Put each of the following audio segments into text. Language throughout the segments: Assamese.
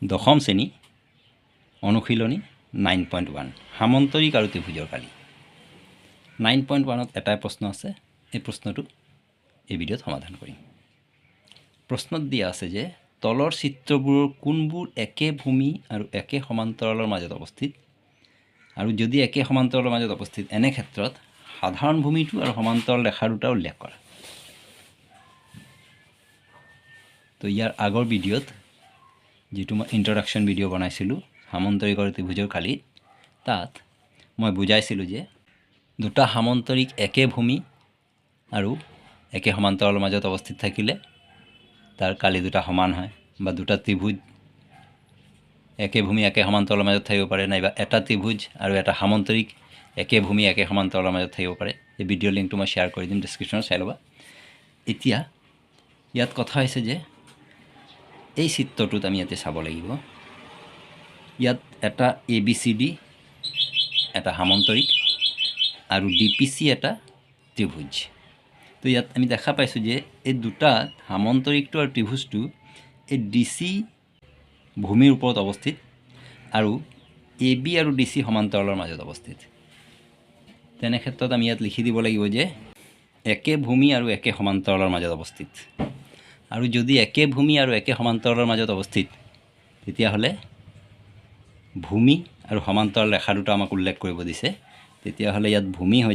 দশম শ্ৰেণী অনুশীলনী 9.1 সামন্তৰিক আৰু ত্ৰিভুজৰ কালি 9.1ত এটাই প্ৰশ্ন আছে। এই প্ৰশ্নটো এই ভিডিঅ'ত সমাধান কৰিম। প্ৰশ্নত দিয়া আছে যে তলৰ চিত্ৰবোৰৰ কোনবোৰ একে ভূমি আৰু একে সমান্তৰালৰ মাজত অৱস্থিত, আৰু যদি একে সমান্তৰালৰ মাজত অৱস্থিত এনে ক্ষেত্ৰত সাধাৰণ ভূমিটো আৰু সমান্তৰাল ৰেখা দুটা উল্লেখ কৰা। তো ইয়াৰ আগৰ ভিডিঅ'ত যিটো মই ইন্ট্ৰডাকশ্যন ভিডিঅ' বনাইছিলোঁ সামন্তৰিক আৰু ত্ৰিভুজৰ কালিত, তাত মই বুজাইছিলোঁ যে দুটা সামন্তৰিক একে ভূমি আৰু একে সমান্তৰালৰ মাজত অৱস্থিত থাকিলে তাৰ কালি দুটা সমান হয়, বা দুটা ত্ৰিভুজ একে ভূমি একে সমান্তৰালৰ মাজত থাকিব পাৰে, নাইবা এটা ত্ৰিভুজ আৰু এটা সামন্তৰিক একে ভূমি একে সমান্তৰালৰ মাজত থাকিব পাৰে। এই ভিডিঅ'ৰ লিংকটো মই শ্বেয়াৰ কৰি দিম ডেছক্ৰিপশ্যনত, চাই ল'বা। এতিয়া ইয়াত কথা হৈছে যে এই চিত্ৰটোত আমি ইয়াতে চাব লাগিব, ইয়াত এটা ABCD এটা সামন্তৰিক আৰু DPC এটা ত্ৰিভুজ। তো ইয়াত আমি দেখা পাইছোঁ যে এই দুটা সামন্তৰিকটো আৰু ত্ৰিভুজটো এই DC ভূমিৰ ওপৰত অৱস্থিত আৰু AB আৰু DC সমান্তৰালৰ মাজত অৱস্থিত। তেনে ক্ষেত্ৰত আমি ইয়াত লিখি দিব লাগিব যে একে ভূমি আৰু একে সমান্তৰালৰ মাজত অৱস্থিত। আৰু যদি একে ভূমি আৰু একে সমান্তৰালৰ মাজত অৱস্থিত, তেতিয়াহ'লে ভূমি আৰু সমান্তৰাল ৰেখা দুটা আমাক উল্লেখ কৰিব দিছে। তেতিয়াহ'লে ইয়াত ভূমি হৈ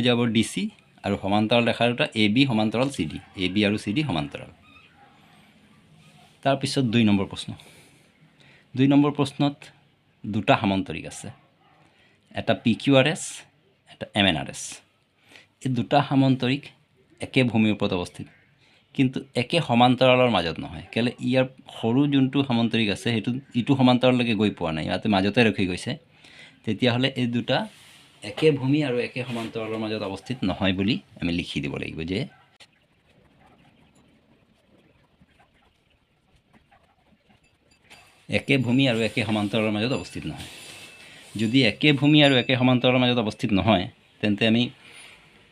যাব DC আৰু সমান্তৰাল ৰেখা দুটা AB সমান্তৰাল CD, AB আৰু CD সমান্তৰাল। তাৰপিছত 2 নম্বৰ প্ৰশ্ন। 2 নম্বৰ প্ৰশ্নত দুটা সামন্তৰিক আছে, এটা PQRS এটা MNRS। এই দুটা সামন্তৰিক একে ভূমিৰ ওপৰত অৱস্থিত, কিন্তু একে সমান্তৰালৰ মাজত নহয়। কেলৈ? ইয়াৰ সৰু যোনটো সামন্তৰিক আছে সেইটো ইটো সমান্তৰাললৈকে গৈ পোৱা নাই, ইয়াতে মাজতে ৰখি গৈছে। তেতিয়াহ'লে এই দুটা একে ভূমি আৰু একে সমান্তৰালৰ মাজত অৱস্থিত নহয় বুলি আমি লিখি দিব লাগিব যে একে ভূমি আৰু একে সমান্তৰালৰ মাজত অৱস্থিত নহয়। যদি একে ভূমি আৰু একে সমান্তৰালৰ মাজত অৱস্থিত নহয়, তেন্তে আমি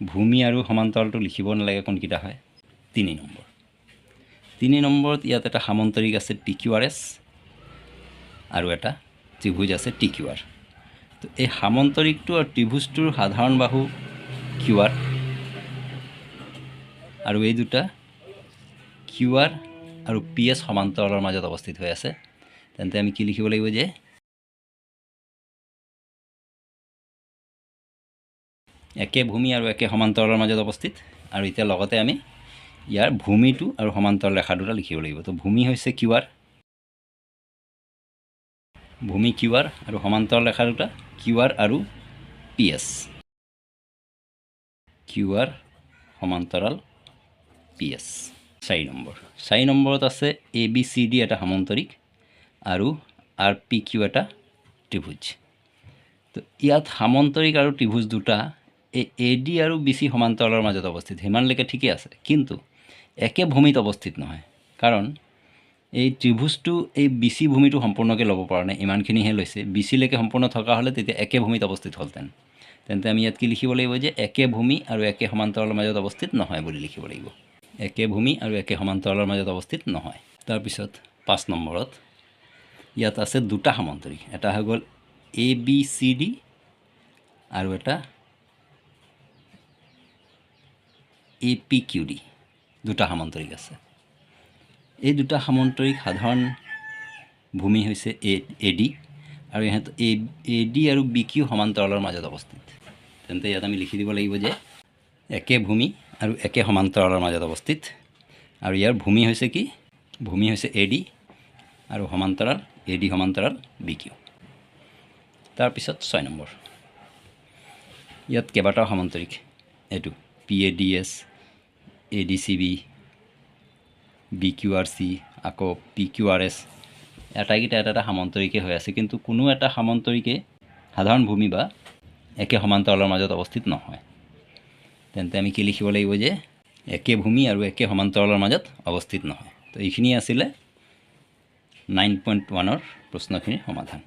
ভূমি আৰু সমান্তৰালটো লিখিব নালাগে। কোনকেইটা হয়? 3 নম্বৰ। 3 নম্বৰত ইয়াত এটা সামন্তৰিক আছে PQRS আৰু এটা ত্ৰিভুজ আছে TQR। তো এই সামন্তৰিকটো আৰু ত্ৰিভুজটোৰ সাধাৰণ বাহু QR, আৰু এই দুটা QR আৰু PS সমান্তৰালৰ মাজত অৱস্থিত হৈ আছে। তেন্তে আমি কি লিখিব লাগিব যে একে ভূমি আৰু একে সমান্তৰালৰ মাজত অৱস্থিত, আৰু এতিয়া লগতে আমি ইয়াৰ ভূমিটো আৰু সমান্তৰাল ৰেখা দুটা লিখিব লাগিব। তো ভূমি হৈছে QR, ভূমি QR আৰু সমান্তৰাল ৰেখা দুটা QR আৰু PS, QR সমান্তৰাল PS। 4 নম্বৰ। 4 নম্বৰত আছে ABCD এটা সামন্তৰিক আৰু RPQ এটা ত্ৰিভুজ। তো ইয়াত সামন্তৰিক আৰু ত্ৰিভুজ দুটা এই AD আৰু BC সমান্তৰালৰ মাজত অৱস্থিত, সিমানলৈকে ঠিকে আছে, কিন্তু একে ভূমিত অৱস্থিত নহয়। কাৰণ এই ত্ৰিভুজটো এই BC ভূমিটো সম্পূৰ্ণকৈ ল'ব পৰা নাই, ইমানখিনিহে লৈছে। BC লৈকে সম্পূৰ্ণ থকা হ'লে তেতিয়া একে ভূমিত অৱস্থিত হ'লহেঁতেন। তেন্তে আমি ইয়াত কি লিখিব লাগিব যে একে ভূমি আৰু একে সমান্তৰালৰ মাজত অৱস্থিত নহয় বুলি লিখিব লাগিব। একে ভূমি আৰু একে সমান্তৰালৰ মাজত অৱস্থিত নহয়। তাৰপিছত 5 নম্বৰত ইয়াত আছে দুটা সামন্তৰিক, এটা হৈ গ'ল ABCD আৰু এটা APQD। দুটা সামন্তৰিক আছে। এই দুটা সামন্তৰিক সাধাৰণ ভূমি হৈছে AD, আৰু ইহঁত AD আৰু BQ সমান্তৰালৰ মাজত অৱস্থিত। তেন্তে ইয়াত আমি লিখি দিব লাগিব যে একে ভূমি আৰু একে সমান্তৰালৰ মাজত অৱস্থিত, আৰু ইয়াৰ ভূমি হৈছে কি? ভূমি হৈছে AD আৰু সমান্তৰাল AD সমান্তৰাল BQ। তাৰপিছত 6 নম্বৰ। ইয়াত কেইবাটাও সামন্তৰিক, এইটো PADS, ADCB, BQRC, আকৌ PQRS, আটাইকেইটা এটা সামন্তৰিকে হৈ আছে, কিন্তু কোনো এটা সামন্তৰিকে সাধাৰণ ভূমি বা একে সমান্তৰালৰ মাজত অৱস্থিত নহয়। তেন্তে আমি কি লিখিব লাগিব যে একে ভূমি আৰু একে সমান্তৰালৰ মাজত অৱস্থিত নহয়। তো এইখিনি আছিলে 9.1ৰ প্ৰশ্নখিনিৰ সমাধান।